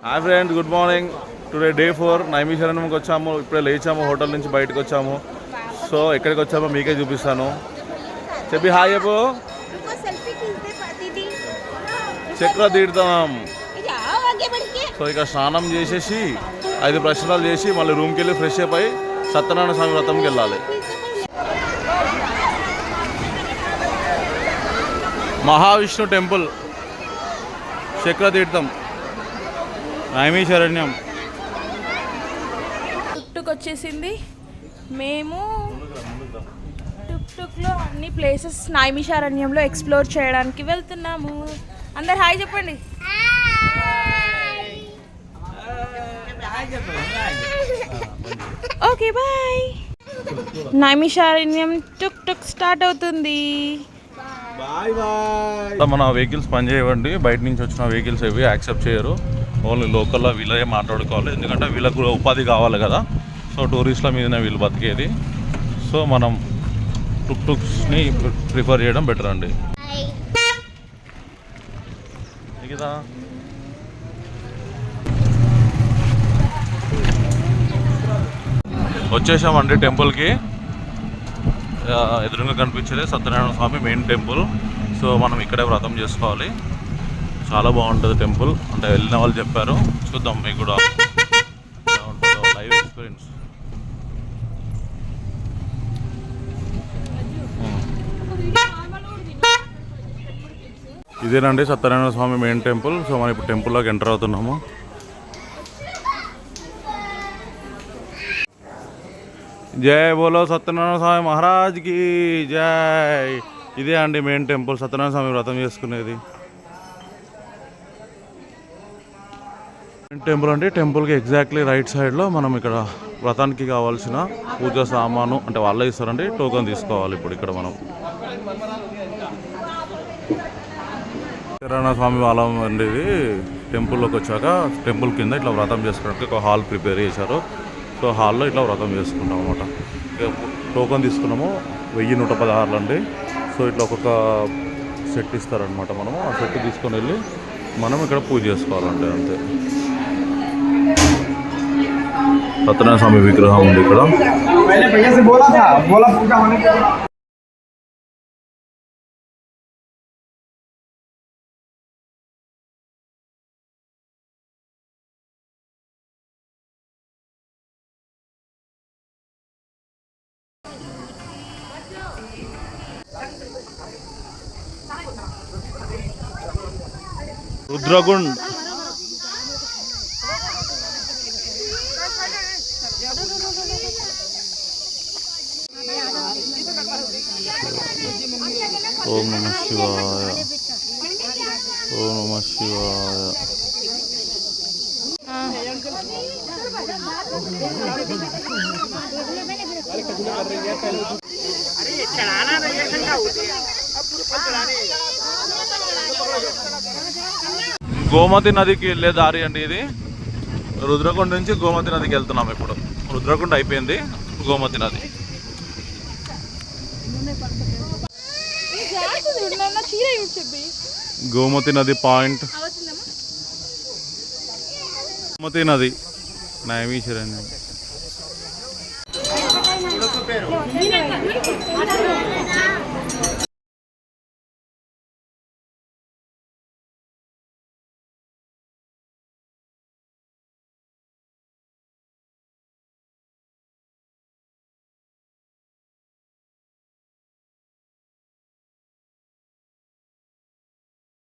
Hi friends, good morning. Today day 4 నైమిషారణ్యంకి వచ్చాము. ఇప్పుడే లేచాము, hotel నుంచి బయటకు వచ్చాము. సో ఎక్కడికి వచ్చామో మీకే చూపిస్తాను. చెప్పి హాయ్ చెప్పు. చక్ర తీర్థం. సో ఇక స్నానం చేసేసి 5 ప్రశ్నలు చేసి మళ్ళీ రూమ్కి వెళ్ళి ఫ్రెష్ అప్ అయి సత్యనారాయణ స్వామి వ్రతంకి వెళ్ళాలి. మహావిష్ణు టెంపుల్, చక్రతీర్థం, నైమిషారణ్యం. టుక్ వచ్చేసింది. మేము టుక్లో అన్ని ప్లేసెస్ నైమిషారణ్యంలో ఎక్స్ప్లోర్ చేయడానికి వెళ్తున్నాము. అందరు హాయ్ చెప్పండి. Okay bye. నైమిషారణ్యం టుక్ స్టార్ట్ అవుతుంది. మన వెహికల్స్ పనిచేయండి. బయట నుంచి వచ్చిన వెహికల్స్ ఏవి యాక్సెప్ట్ చేయరు. ఓన్లీ లోకల్లో వీళ్ళే మాట్లాడుకోవాలి. ఎందుకంటే వీళ్ళకు కూడా ఉపాధి కావాలి కదా. సో టూరిస్టుల మీదనే వీళ్ళు బతికేది. సో మనం టుక్స్ని ప్రిఫర్ చేయడం బెటర్ అండి. మిగతా వచ్చేసామండి టెంపుల్కి. ఎదురుగా కనిపించేది సత్యనారాయణ స్వామి మెయిన్ టెంపుల్. సో మనం ఇక్కడే వ్రతం చేసుకోవాలి. చాలా బాగుంటుంది టెంపుల్. అంటే వెళ్ళిన వాళ్ళు చెప్పారు. చూద్దాం మీకు కూడా ఉంటుందో లైవ్ ఎక్స్పీరియన్స్. ఇదేనండి సత్యనారాయణ స్వామి మెయిన్ టెంపుల్. సో మనం ఇప్పుడు టెంపుల్లోకి ఎంటర్ అవుతున్నాము. జై బోలో సత్యనారాయణ స్వామి మహారాజ్కి జై. ఇదే అండి మెయిన్ టెంపుల్, సత్యనారాయణ స్వామి వ్రతం చేసుకునేది. మెయిన్ టెంపుల్ అంటే టెంపుల్కి ఎగ్జాక్ట్లీ రైట్ సైడ్లో మనం ఇక్కడ వ్రతానికి కావాల్సిన పూజా సామాను అంటే వాళ్ళే ఇస్తారండి. టోకెన్ తీసుకోవాలి. ఇప్పుడు ఇక్కడ మనం సత్యనారాయణ స్వామి వాళ్ళం అండి. ఇది టెంపుల్లోకి వచ్చాక టెంపుల్ కింద ఇట్లా వ్రతం చేసుకోవడానికి ఒక హాల్ ప్రిపేర్ చేశారు. సో హాల్లో ఇట్లా వ్రతం చేసుకుంటాం అనమాట. టోకెన్ తీసుకున్నాము 1116 అండి. సో ఇట్లా ఒక్కొక్క సెట్ ఇస్తారనమాట. మనము ఆ సెట్ తీసుకొని వెళ్ళి మనం ఇక్కడ పూజ చేసుకోవాలంటే అంతే. సత్యనారాయణ స్వామి విగ్రహం ఉంది ఇక్కడ. రుద్రగుండ్. ఓం నమః శివాయ. ఓం నమః శివాయ. గోమతి నదికి వెళ్ళే దారి అండి ఇది. రుద్రకొండ నుంచి గోమతి నదికి వెళ్తున్నాం. ఇప్పుడు రుద్రకొండ అయిపోయింది, గోమతి నది. గోమతి నది పాయింట్. గోమతి నది నైమిషారణ్యం.